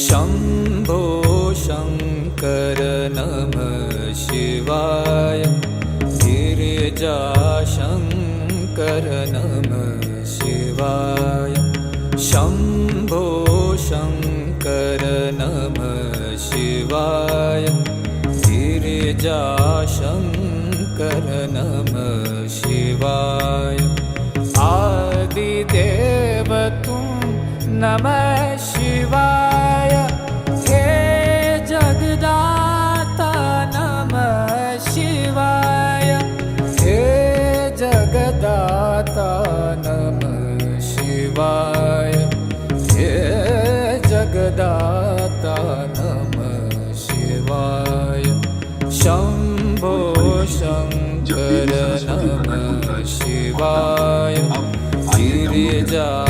शम्भो शङ्कर नमः शिवाय गिरिजाशङ्कर नमः शिवाय शम्भो शङ्कर नमः शिवाय गिरिजाशङ्कर नमः शिवाय आदिदेव तुम नमः शिवाय हे जगदाता नमः शिवाय हे जगदाता नमः शिवाय हे जगदाता नमः शिवाय शम्भो शङ्कर नमः शिवाय गिरिजाशङ्कर